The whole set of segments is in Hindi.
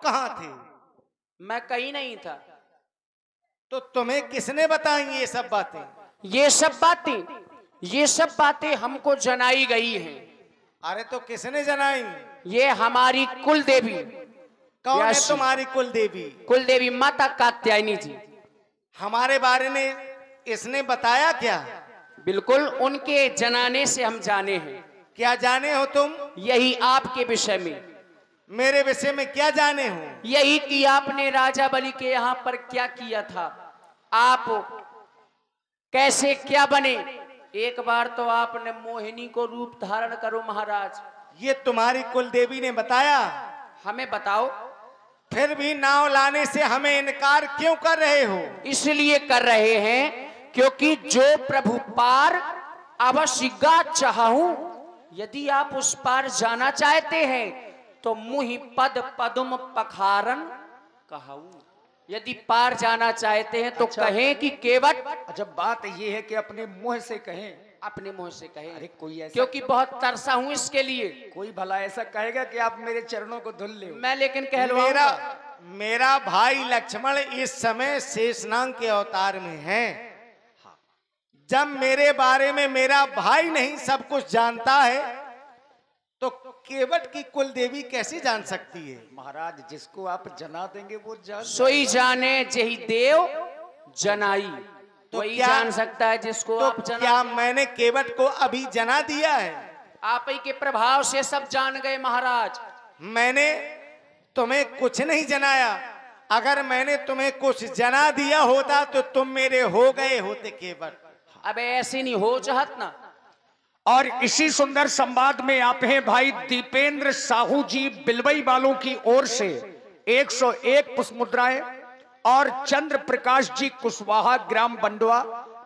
कहाँ थे? मैं कहीं नहीं था। तो तुम्हें किसने बताई ये सब बातें? ये सब बातें हमको जनाई गई हैं। अरे तो किसने जनाई? ये हमारी कुल देवी। कौन है तुम्हारी कुल देवी? कुल देवी माता कात्यायनी जी। हमारे बारे में इसने बताया क्या? बिल्कुल, उनके जनाने से हम जाने हैं। क्या जाने हो तुम? यही आपके विषय में। मेरे विषय में क्या जाने हो? यही कि आपने राजा बलि के यहाँ पर क्या किया था, आप कैसे क्या बने। एक बार तो आपने मोहिनी को रूप धारण करो महाराज। ये तुम्हारी कुल देवी ने बताया? हमें बताओ। फिर भी नाव लाने से हमें इनकार क्यों कर रहे हो? इसलिए कर रहे हैं क्योंकि जो प्रभु पार अवश्य गा चाहूं, यदि आप उस पार जाना चाहते हैं तो मुहि पद पदुम पखारन कहूं। यदि पार जाना चाहते हैं तो कहें कि केवट। अच्छा, बात ये है कि अपने मुंह से कहें। अपने मुंह से कहें। अरे कोई ऐसा, क्योंकि बहुत तरसा हूं इसके लिए। कोई भला ऐसा कहेगा कि आप मेरे चरणों को धुल ले। मैं लेकिन कहलवाऊंगा। मेरा भाई लक्ष्मण इस समय शेषनाग के अवतार में है। जब मेरे बारे में मेरा भाई नहीं सब कुछ जानता है तो केवट की कुल देवी कैसे जान सकती है? महाराज, जिसको आप जना देंगे वो जान। सोई जाने जही देव जनाई। तो वही जान सकता है जिसको तो आप जना। क्या मैंने केवट को अभी जना दिया है? आप ही के प्रभाव से सब जान गए महाराज। मैंने तुम्हें कुछ नहीं जनाया। अगर मैंने तुम्हें कुछ जना दिया होता तो तुम मेरे हो गए होते केवट। अब ऐसी नहीं हो चाहत ना। और इसी सुंदर संवाद में आप हैं भाई दीपेंद्र साहू जी बिलवई वालों की ओर से 101 पुष्प मुद्राएं और चंद्र प्रकाश जी कुशवाहा ग्राम बंडवा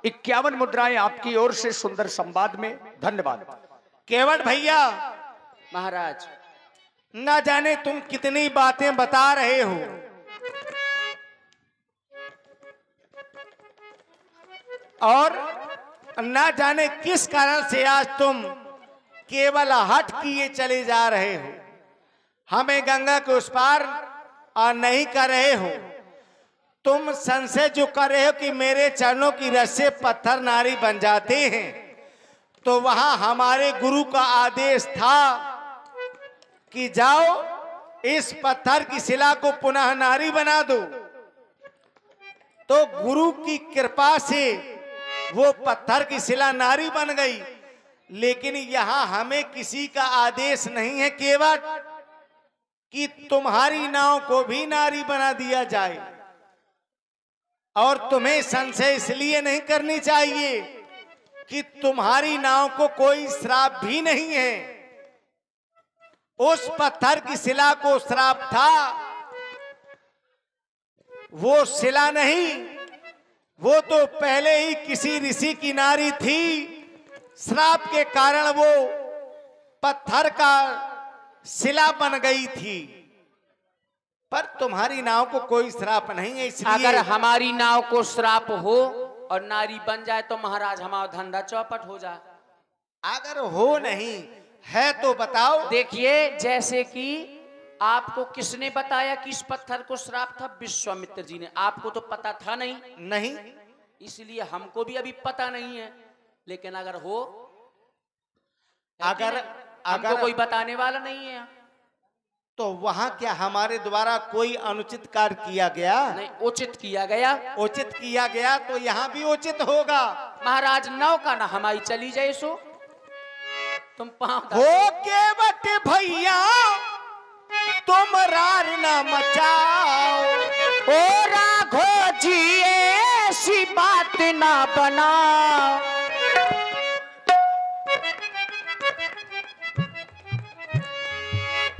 51 मुद्राएं आपकी ओर से सुंदर संवाद में। धन्यवाद। केवट भैया महाराज, न जाने तुम कितनी बातें बता रहे हो और न जाने किस कारण से आज तुम केवल हट किए चले जा रहे हो। हमें गंगा के उस पार और नहीं कर रहे हो। तुम संशय जो कर रहे हो कि मेरे चरणों की रस से पत्थर नारी बन जाते हैं, तो वहां हमारे गुरु का आदेश था कि जाओ इस पत्थर की शिला को पुनः नारी बना दो। तो गुरु की कृपा से वो पत्थर की शिला नारी बन गई। लेकिन यहां हमें किसी का आदेश नहीं है केवट कि तुम्हारी नाव को भी नारी बना दिया जाए। और तुम्हें संशय इसलिए नहीं करनी चाहिए कि तुम्हारी नाव को कोई श्राप भी नहीं है। उस पत्थर की शिला को श्राप था, वो शिला नहीं, वो तो पहले ही किसी ऋषि की नारी थी। श्राप के कारण वो पत्थर का शिला बन गई थी। पर तुम्हारी नाव को कोई श्राप नहीं है। इसलिए अगर हमारी नाव को श्राप हो और नारी बन जाए तो महाराज हमारा धंधा चौपट हो जाए। अगर हो नहीं है तो बताओ। देखिए, जैसे कि आपको किसने बताया कि इस पत्थर को श्राप था? विश्वामित्र जी ने। आपको तो पता था नहीं। नहीं, इसलिए हमको भी अभी पता नहीं है। लेकिन अगर हो, अगर हमको कोई बताने वाला नहीं है तो वहां क्या हमारे द्वारा कोई अनुचित कार्य किया गया? नहीं, उचित किया गया। उचित किया गया तो यहाँ भी उचित होगा। महाराज, नौका ना हमारी चली जाए सो तुम पाँव हो केवट भैया तुम रार न मचाओ। ओ राघो जी ऐसी बात ना बनाओ।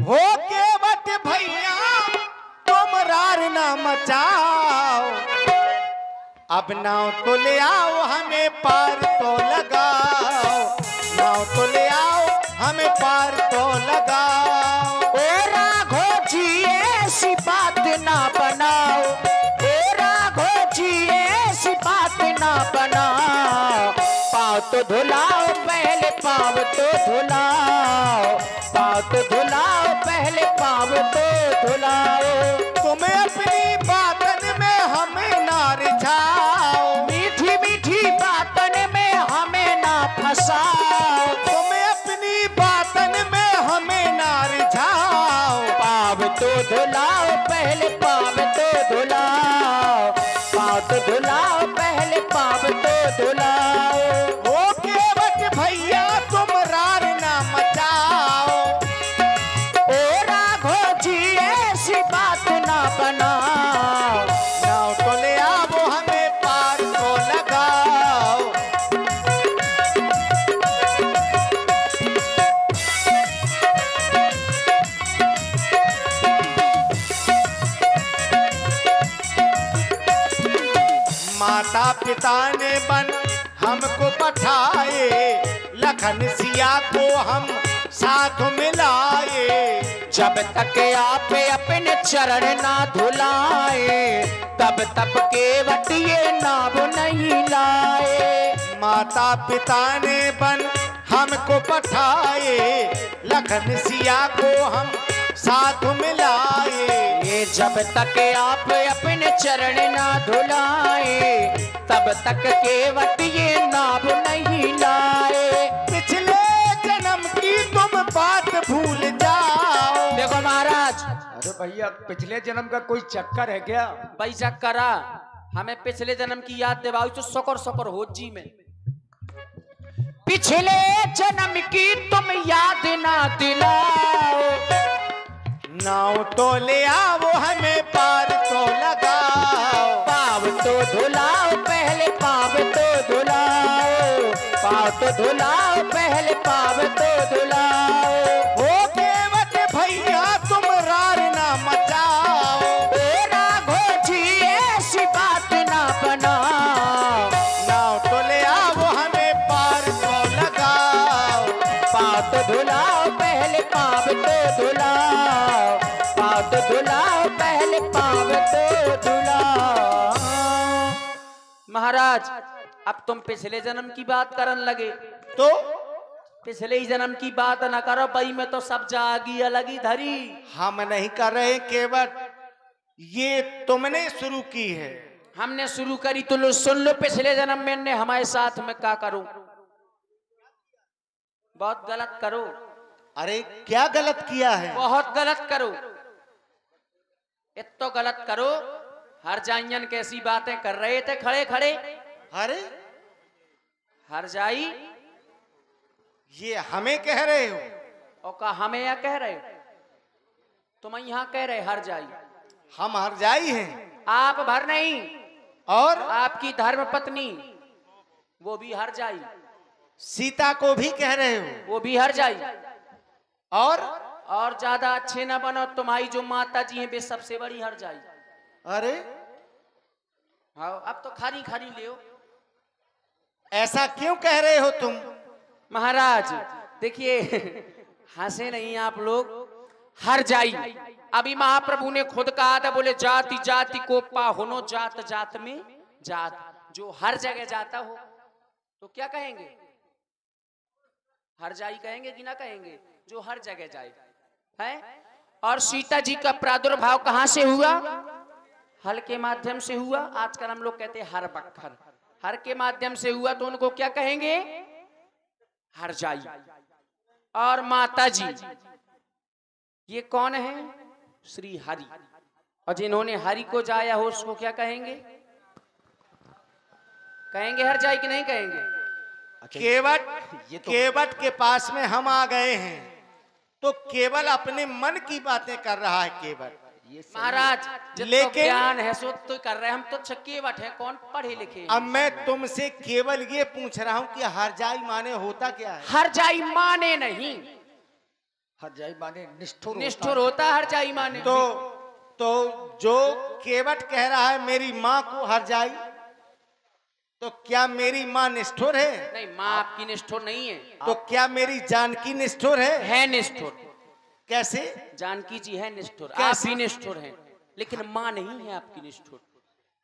हो केवट भैया तुम रार न मचाओ। अब नाव तो ले आओ हमें पार तो लगाओ। नाव तो ले आओ हमें पार तो लगाओ। ओ राघो जी ऐसी बात ना बनाओ। ओ राघो जी ऐसी बात ना बनाओ। पाँव तो धुलाओ पहले, पाँव तो धुलाओ। पाँव तो धुलाओ पहले, पाँव तो धुलाओ। तो धुलाओ पहले पाँव तो धुलाओ, पाँव तो धुलाओ पहले पाँव तो धुलाओ। ओ केवट भैया तुम रार ना मचाओ, ओ राघो जी ऐसी बात ना बनाओ, नाव तो ले आओ हमें पार को लगाओ। माता पिता ने बन हमको पठाए, लखन सिया को हम साथ मिलाए। जब तक आप अपने चरण ना धुलाए, तब तक केवट ये नाव नहीं लाए। माता पिता ने बन हमको पठाए, लखन सिया को हम साथ मिलाए। ये जब तक आप अपने चरण ना धुलाए, तब तक केवट ये नाव नहीं लाए। पिछले जन्म की तुम बात भूल जाओ। देखो महाराज, अरे भैया पिछले जन्म का कोई चक्कर है क्या? भाई करा हमें पिछले जन्म की याद दिवाओ तो सकर सकर हो जी में। पिछले जन्म की तुम याद ना दिलाओ, नाव तो ले आओ हमें पार तो लगाओ। पाँव तो धुलाओ पहले पाँव तो धुलाओ, पाँव तो धुलाओ पहले पाँव तो धुलाओ। ओ केवट भैया तुम रार ना मचाओ, ओ राघो जी ऐसी बात ना बनाओ, नाव तो ले आओ हमें पार तो लगाओ। पाँव तो धुलाओ पहले पाँव तो धुलाओ, पाँव तो धुलाओ पहले पाँव तो धुलाओ। महाराज अब तुम पिछले जन्म की बात करन लगे, तो पिछले ही जन्म की बात न करो भाई, में तो सब जागी अलगी धरी। हम नहीं कर रहे केवट, ये तुमने शुरू की है। हमने शुरू करी तो लो सुन लो, पिछले जन्म में ने हमारे साथ में क्या करूं, बहुत गलत करो, अरे क्या गलत किया है? बहुत गलत करो, इतो गलत करो। हर जाइयन कैसी बातें कर रहे थे खड़े खड़े। अरे हर जाई ये हमें कह रहे हो? और का हमें या कह रहे हो? तुम यहाँ कह रहे हर जाई, हम हरजाई हैं। आप भर नहीं, और आपकी धर्म पत्नी वो भी हर जाई, सीता को भी कह रहे हो? वो भी हर जाई। और ज्यादा अच्छे ना बनो, तुम्हारी जो माता जी हैं वे सबसे बड़ी हर जाई। अरे हाँ अब तो खारी खारी ले। ऐसा क्यों कह रहे हो तुम? महाराज देखिए हंसे नहीं आप लोग, हर जाई अभी महाप्रभु ने खुद कहा था, बोले जाति जाति को पाहुनो, जात जात में जात। जो हर जगह जाता हो तो क्या कहेंगे? हर जाई कहेंगे कि ना कहेंगे? जो हर जगह जाए है। और सीता जी का प्रादुर्भाव कहां से हुआ? हल के माध्यम से हुआ। आजकल हम लोग कहते हैं हर बक्खर, हर के माध्यम से हुआ तो उनको क्या कहेंगे? हर जाई। और माता जी ये कौन है? श्री हरि। और जिन्होंने हरि को जाया हो उसको क्या कहेंगे? कहेंगे हर जाई कि नहीं कहेंगे? केवट के पास में हम आ गए हैं तो केवल अपने मन की बातें कर रहा है केवट। महाराज लेकिन ज्ञान है सो तो कर रहे, हम तो केवट है, कौन पढ़े लिखे। अब मैं तुमसे केवल ये पूछ रहा हूँ कि हरजाई माने होता क्या है? हर जाई माने नहीं, हर जाई माने निष्ठुर निष्ठुर होता है हर जाई माने। तो जो केवट कह रहा है मेरी माँ को हरजाई, तो क्या मेरी माँ निष्ठुर है? नहीं, माँ आपकी निष्ठुर नहीं है। तो क्या मेरी जानकी निष्ठुर है निष्ठुर। कैसे? जानकी जी है निष्ठुर, आप भी निष्ठुर हैं, लेकिन माँ नहीं है आपकी निष्ठुर।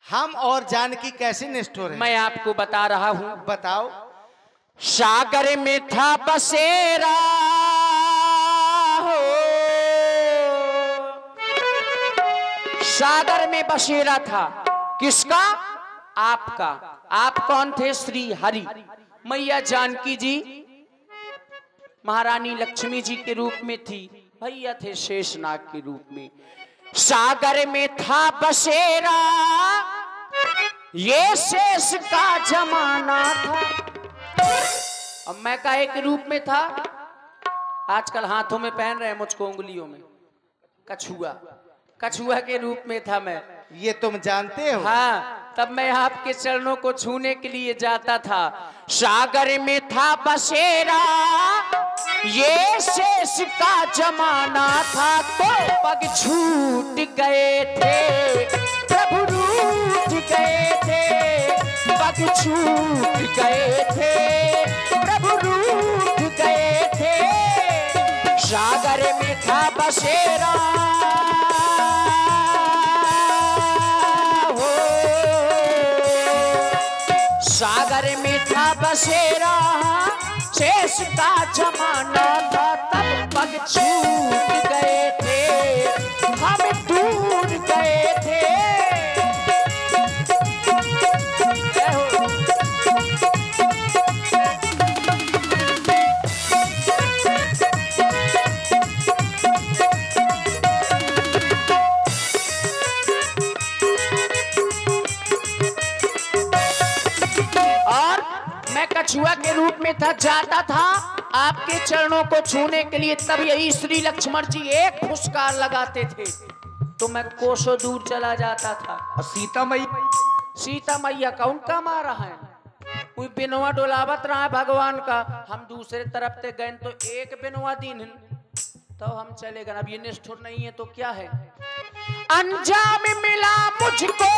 हम और जानकी कैसे निष्ठुर हैं? मैं आपको बता रहा हूं, बताओ। सागर में था बसेरा हो, सागर में बसेरा था किसका? आपका। आप कौन थे? श्री हरि। मैया जानकी जी महारानी लक्ष्मी जी के रूप में थी, भैया थे शेषनाग के रूप में। सागर में था बसेरा ये शेष का जमाना था। अब मैं काहे के रूप में था? आजकल हाथों में पहन रहे हैं मुझको उंगलियों में, कछुआ, कछुआ के रूप में था मैं। ये तुम जानते हो? हाँ, तब मैं आपके चरणों को छूने के लिए जाता था। सागर में था बसेरा ये शेष का जमाना था, तो पग छूट गए थे प्रभु रूठ गए थे, पग छूट गए थे प्रभु रूठ गए थे। सागर में था बसेरा हो, सागर में था बसेरा शेष का जमाना था, तब पग छूट गए थे हम दूर गए थे। और मैं कछुआ के रूप में था, जाता था आपके चरणों को छूने के लिए, तब यही श्री लक्ष्मण जी एक फुसकार लगाते थे तो मैं कोसों दूर चला जाता था। सीता मैया का उनका मारा है, कोई बिनवा डोलावत रहा है भगवान का, हम दूसरे तरफ से गए तो एक बिनवा दिन तो हम चले गए। अब ये निष्ठुर नहीं है तो क्या है? अंजाम मिला मुझको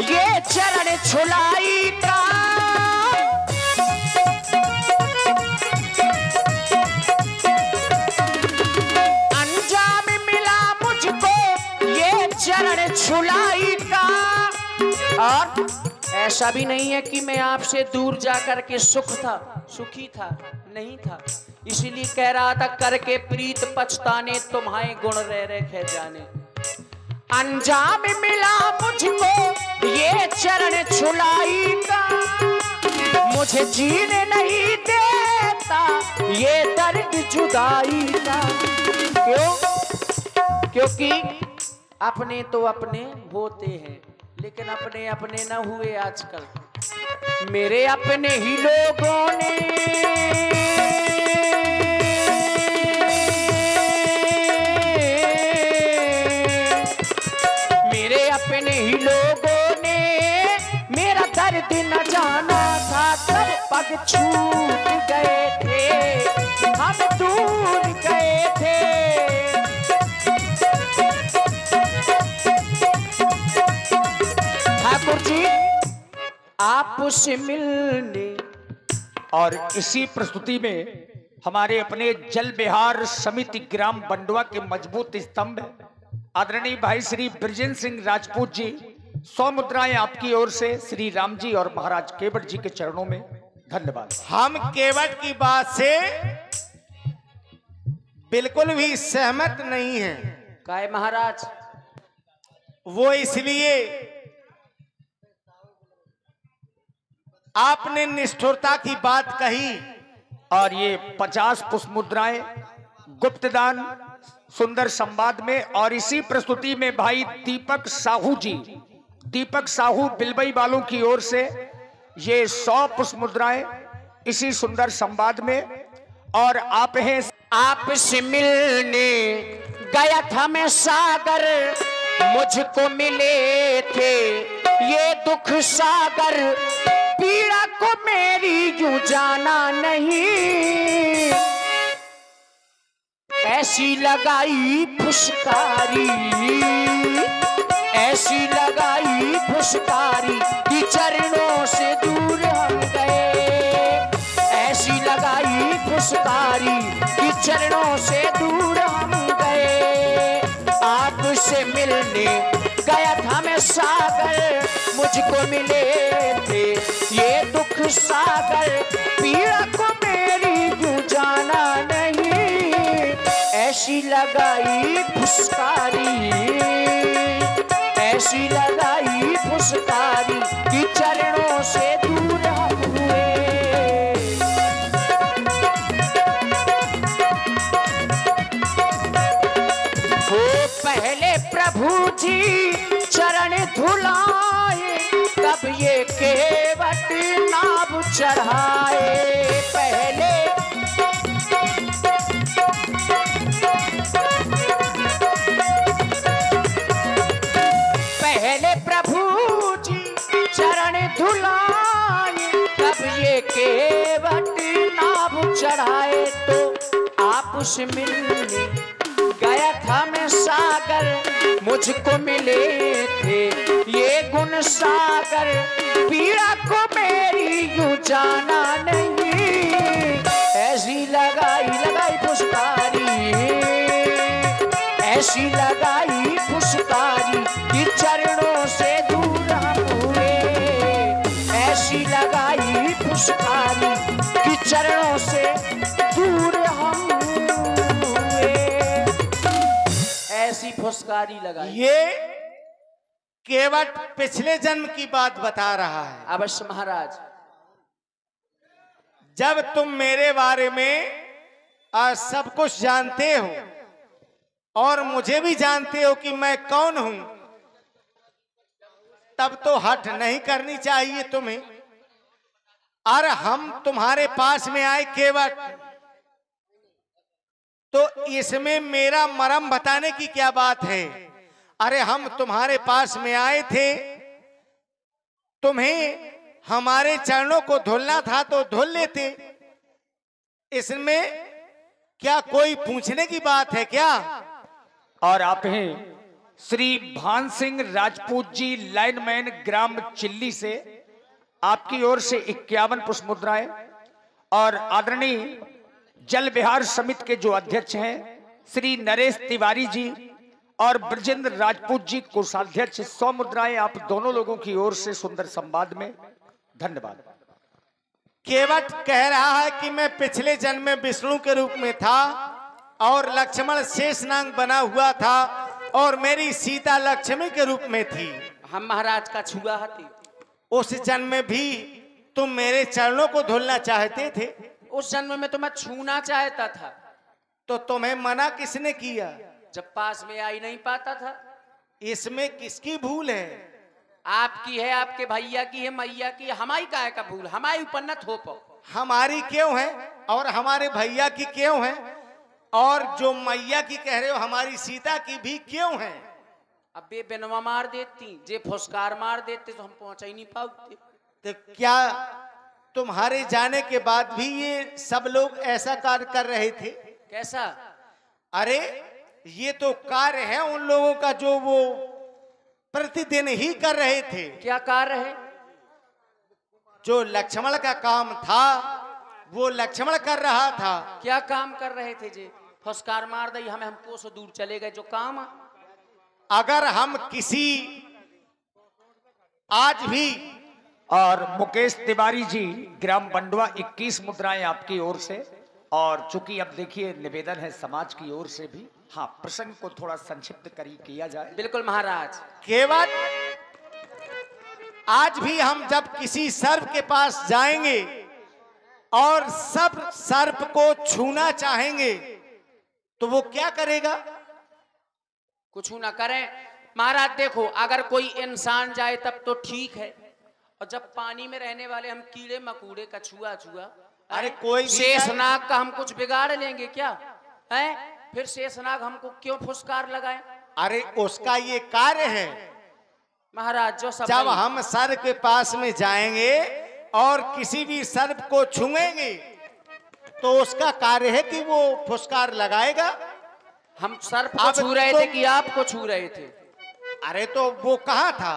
ये चरण छुलाई का, अंजाम मिला मुझको ये चरण छुलाई का। और ऐसा भी नहीं है कि मैं आपसे दूर जाकर के सुखी था, नहीं था। इसीलिए कह रहा था करके प्रीत पछताने तुम्हारे गुण रह रखे जाने। अंजाम मिला मुझको ये चरण छुलाई का, मुझे जीने नहीं देता ये दर्द जुदाई का। क्यों? क्योंकि अपने तो अपने होते हैं लेकिन अपने अपने न हुए आजकल। मेरे अपने ही लोगों ने अपने ही लोगों ने मेरा दर्द न जाना था, तब पग छूट गए थे हम दूर गए थे। ठाकुर जी आपसे मिलने। और इसी प्रस्तुति में हमारे अपने जल विहार समिति ग्राम बंडवा के मजबूत स्तंभ आदरणीय भाई श्री ब्रजेंद्र सिंह राजपूत जी, 100 मुद्राएं आपकी ओर से श्री राम जी और महाराज केवट जी के चरणों में। धन्यवाद। हम केवट की बात से बिल्कुल भी सहमत नहीं है। काय महाराज? वो इसलिए आपने निष्ठुरता की बात कही। और ये 50 पुष्प मुद्राएं गुप्तदान सुंदर संवाद में, और इसी प्रस्तुति में भाई दीपक साहू जी, दीपक साहू बिलबई वालों की ओर से ये 100 पुष्प मुद्राएं इसी सुंदर संवाद में। और आप हैं आपसे मिलने गया था मैं सागर, मुझको मिले थे ये दुख सागर, पीड़ा को मेरी यूं जाना नहीं, ऐसी लगाई फुसकारी, ऐसी लगाई फुसकारी कि चरणों से दूर हम गए, ऐसी लगाई फुसकारी कि चरणों से दूर हम गए। आपसे मिलने गया था मैं सागर, मुझको मिले थे ये दुख सागर, पीड़ा को मेरी यूं जाना नहीं, ऐसी लगाई फुसकारी, ऐसी लगाई फुसकारी कि चरणों से दूर हम हुए। प्रभु जी चरण धुलाए, तब ये केवट नाभ चढ़ाए। पहले प्रभु जी चरण धुलाए, तब ये केवट नाभ चढ़ाए। तो आपस मिलने गया था मैं सागर, मुझको मिले थे ये गुण सागर, पीड़ा को मेरी यूं जाना नहीं, ऐसी लगाई फुसकारी, ऐसी लगाई फुसकारी कि चरणों से दूर हम हुए, ऐसी लगाई फुसकारी कि चरणों से दूर हम हुए, ऐसी फुसकारी लगाई। ये केवट पिछले जन्म की बात बता रहा है। अवश्य महाराज। जब तुम मेरे बारे में सब कुछ जानते हो और मुझे भी जानते हो कि मैं कौन हूं, तब तो हट नहीं करनी चाहिए तुम्हें। और हम तुम्हारे पास में आए केवट, तो इसमें मेरा मरम बताने की क्या बात है। अरे हम तुम्हारे पास में आए थे, तुम्हें हमारे चरणों को धुलना था तो धुल लेते, इसमें क्या कोई पूछने की बात है क्या। और आप हैं श्री भान सिंह राजपूत जी, लाइनमैन, ग्राम चिल्ली से, आपकी ओर से 51 पुष्प मुद्राएं। और आदरणीय जल विहार समिति के जो अध्यक्ष हैं श्री नरेश तिवारी जी और ब्रजेंद्र राजपूत जी, कोषाध्यक्ष, 100 मुद्राएं आप दोनों लोगों की ओर से सुंदर संवाद में। धन्यवाद। केवट कह रहा है कि मैं पिछले जन्म में विष्णु के रूप में था और लक्ष्मण शेषनाग बना हुआ था और मेरी सीता लक्ष्मी के रूप में थी। हम महाराज का छुआ हती। उस जन्म में भी तुम मेरे चरणों को धुलना चाहते थे। उस जन्म में तो मैं छूना चाहता था। तो तुम्हें मना किसने किया? जब पास में आ ही नहीं पाता था। इसमें किसकी भूल है? आपकी है, आपके भैया की है, मैया की है, हमारी काहे का भूल, हमारी ऊपर न थोपो। हमारी क्यों है और हमारे भैया की क्यों है, और जो मैया की कह रहे हो हमारी सीता की भी क्यों है? अब बे बेनवा मार देती, जे फुसकार मार देते तो हम पहुंच ही नहीं पाते। तो क्या तुम्हारे जाने के बाद भी ये सब लोग ऐसा कार्य कर रहे थे? कैसा? अरे ये तो कार्य है उन लोगों का जो वो प्रतिदिन ही कर रहे थे। क्या कार्य है? जो लक्ष्मण का काम था वो लक्ष्मण कर रहा था। क्या काम कर रहे थे? जे फुसकार मार दी, हमें हमको से दूर चले गए, जो काम। अगर हम किसी आज भी। और मुकेश तिवारी जी, ग्राम बंडवा, 21 मुद्राएं आपकी ओर से। और चूंकि अब देखिए निवेदन है समाज की ओर से भी, हाँ, प्रसंग को थोड़ा संक्षिप्त किया जाए। बिल्कुल महाराज। केवट, आज भी हम जब किसी सर्प के पास जाएंगे और सब सर्प को छूना चाहेंगे तो वो क्या करेगा? कुछ ना करें महाराज। देखो, अगर कोई इंसान जाए तब तो ठीक है, और जब पानी में रहने वाले हम कीड़े मकोड़े, कछुआ छुआ, अरे कोई शेषनाग का हम कुछ बिगाड़ लेंगे क्या? है फिर शेषनाग हमको क्यों फुसकार लगाए? अरे उसका ये कार्य है महाराज। जो सब जब हम सर्प के पास में जाएंगे और किसी भी सर्प को छुएंगे तो उसका कार्य है कि वो फुसकार लगाएगा। हम सर्प को छू रहे थे कि आपको छू रहे थे? अरे तो वो कहाँ था?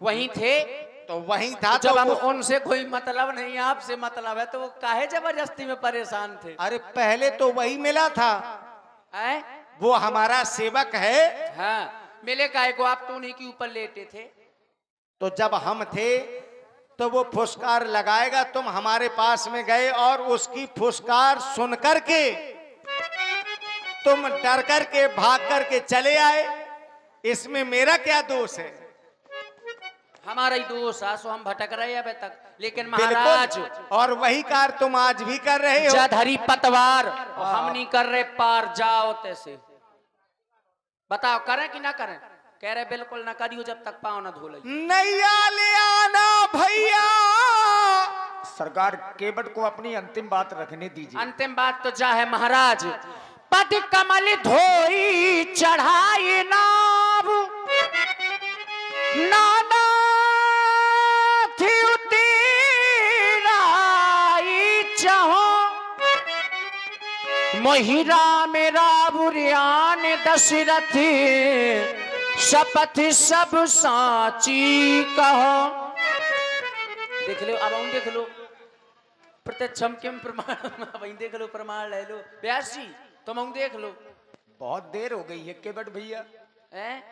वहीं थे। तो वहीं था। जब तो हम उनसे कोई मतलब नहीं, आपसे मतलब है, तो वो काहे जबरदस्ती में परेशान थे? अरे पहले तो वही मिला था। है? वो हमारा सेवक है। हाँ, मिले काहे को? आप तो उन्हीं के ऊपर लेटे थे। तो जब हम थे तो वो फुसकार लगाएगा। तुम हमारे पास में गए और उसकी फुसकार सुन करके तुम डर करके भाग करके चले आए। इसमें मेरा क्या दोष है? हमारा ही दोष है, सो हम भटक रहे हैं अभी तक। लेकिन महाराज, और वही कार्य तुम आज भी कर रहे हो। जधरी पतवार, हम नहीं कर रहे पार, जाओ तैसे। बताओ, करें कि ना करें? कह रहे बिल्कुल ना करियो जब तक पाँव ना धो लई। नैया ले आना भैया। सरकार केवट को अपनी अंतिम बात रखने दीजिए। अंतिम बात तो जा है महाराज। पद कमल धोई चढ़ाई नाव, नाना थी उतीराई चाहो, मोहिरा मेरा बुरियान दशरथ, शपथ सब साची कहो। देख लो अब हम देख लो प्रत्यक्षम किम प्रमाण, वही देख लो प्रमाण ले लो। व्यास जी तुम हम देख लो। बहुत देर हो गई है केवट भैया।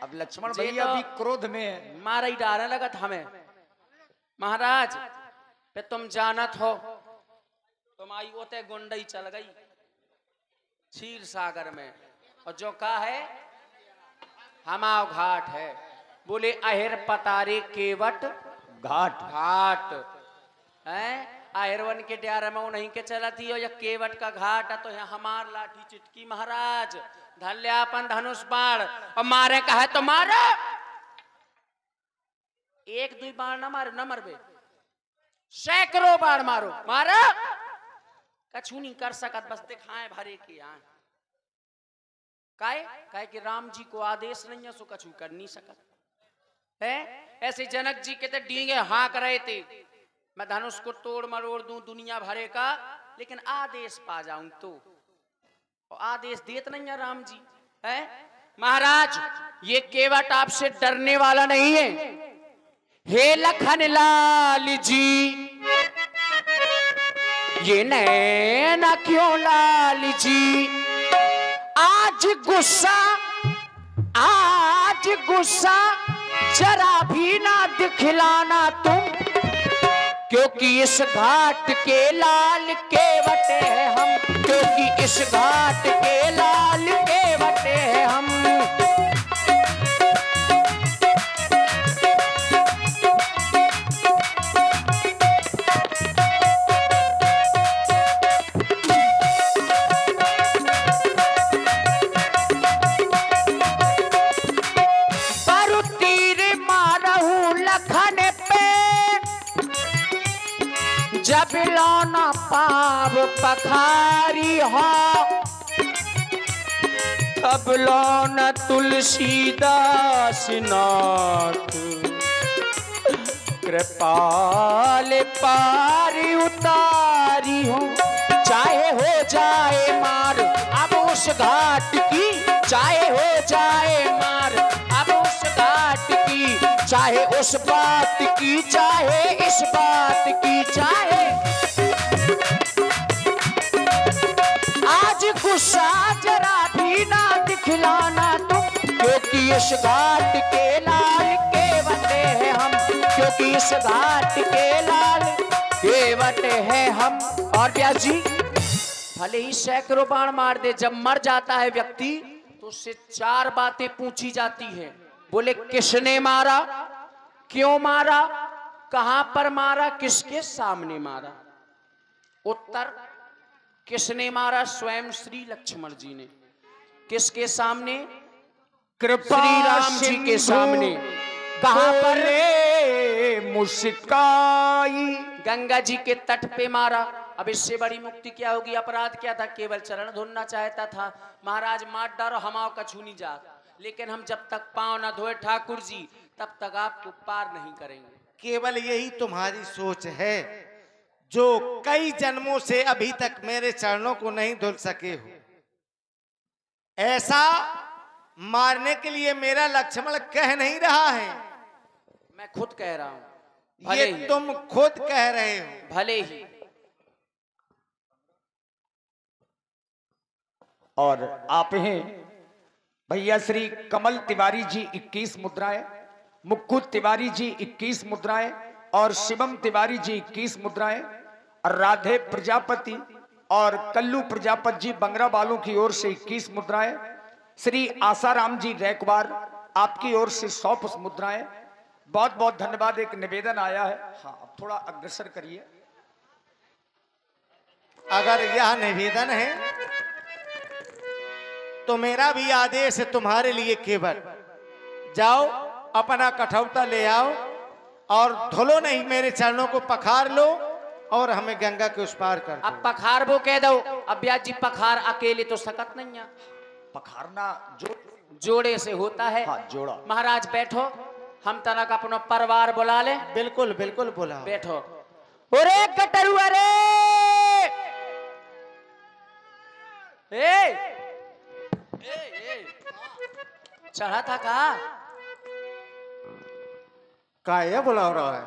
अब लक्ष्मण जे भैया तो भी क्रोध में है। मारा ही डालने लगा था हमें। महाराज पे तुम जानत हो, तुम आई ओते गुंडई चल गई क्षीर सागर में, और जो का है हमाव घाट है। बोले अहिर पतारे केवट घाट घाट है। अहिरवन के ड्यारा में नहीं के चला थी, और या केवट का घाट है तो यहाँ हमार लाठी चिटकी महाराज धल्यापन धनुष बाण, और मारे का है तो मारे। एक दो बाण ना मारो ना मरबे, सैकड़ों बाण मारो मारो, कछु नहीं कर सकत, बस दिखाए भरे के यहाँ। काहे कि राम जी को आदेश नहीं है, सो कछु कर नहीं सकत है। ऐसे जनक जी के डींगे हाँक रहे थे, मैं धनुष को तोड़ मरोड़ दूं दुनिया भरे का, लेकिन आदेश पा जाऊं तो, और आदेश देत नहीं है राम जी है। महाराज ये केवट आपसे डरने वाला नहीं है। हे लखन लाल जी ये नैना क्यों लाल जी, आज गुस्सा जरा भी ना दिखलाना तुम, क्योंकि इस घाट के लाल केवट है हम, क्योंकि इस घाट के लाल केवट है हम। जब लौना पाव पखारी हो, तब लौना तुलसीदास नाथ, कृपाल पार उतारी हो। चाहे हो जाए मार अब उस घाट की, चाहे हो जाए मार अब उस घाट की, चाहे उस बात की, चाहे इस बात की, चाहे आज गुस्सा जरा भी ना दिखलाना तुम, क्योंकि इस घाट के लाल केवट है हम, क्योंकि इस घाट के लाल केवट है हम। और व्यास जी भले ही सैकड़ों बाण मार दे, जब मर जाता है व्यक्ति तो उससे चार बातें पूछी जाती है। बोले किसने मारा, क्यों मारा, कहां पर मारा, किसके सामने मारा। उत्तर किसने मारा, स्वयं श्री लक्ष्मण जी ने। किसके सामने, श्री राम जी के सामने। कहां पर, मुस्काई गंगा जी के तट पे मारा। अब इससे बड़ी मुक्ति क्या होगी, अपराध क्या था, केवल चरण धोना चाहता था। महाराज मार डारो हमाओ कछु नहीं जात, लेकिन हम जब तक पांव ना धोए ठाकुर जी तब तक आपको पार नहीं करेंगे। केवल यही तुम्हारी सोच है, जो कई जन्मों से अभी तक मेरे चरणों को नहीं धुल सके हो। ऐसा मारने के लिए मेरा लक्ष्मण कह नहीं रहा है, मैं खुद कह रहा हूं। ये तुम खुद कह रहे हो। भले ही। और आप हैं भैया श्री कमल तिवारी जी 21 मुद्राएं, मुकुट तिवारी जी 21 मुद्राएं, और शिवम तिवारी जी 21 मुद्राएं, और राधे प्रजापति और कल्लू प्रजापति जी बंगरा वालों की ओर से 21 मुद्राएं, श्री आसाराम जी रैकवार आपकी ओर से 100 पुष्प मुद्राएं। बहुत बहुत धन्यवाद। एक निवेदन आया है, हाँ अब थोड़ा अग्रसर करिए। अगर यह निवेदन है तो मेरा भी आदेश है तुम्हारे लिए केवल, जाओ अपना कठौता ले आओ और धुलो नहीं, मेरे चरणों को पखार लो और हमें गंगा के उस पार कर दो। अब पखार वो कह दो। अब ब्याज जी पखार अकेले तो सकत नहीं है, पखारना जोड़े से होता है। हाँ, जोड़ा। महाराज बैठो, हम तनक अपना परिवार बुला ले। बिल्कुल बिल्कुल बुला। बैठो। अरे कटरू, अरे चढ़ा था का क्या बुला रहा है?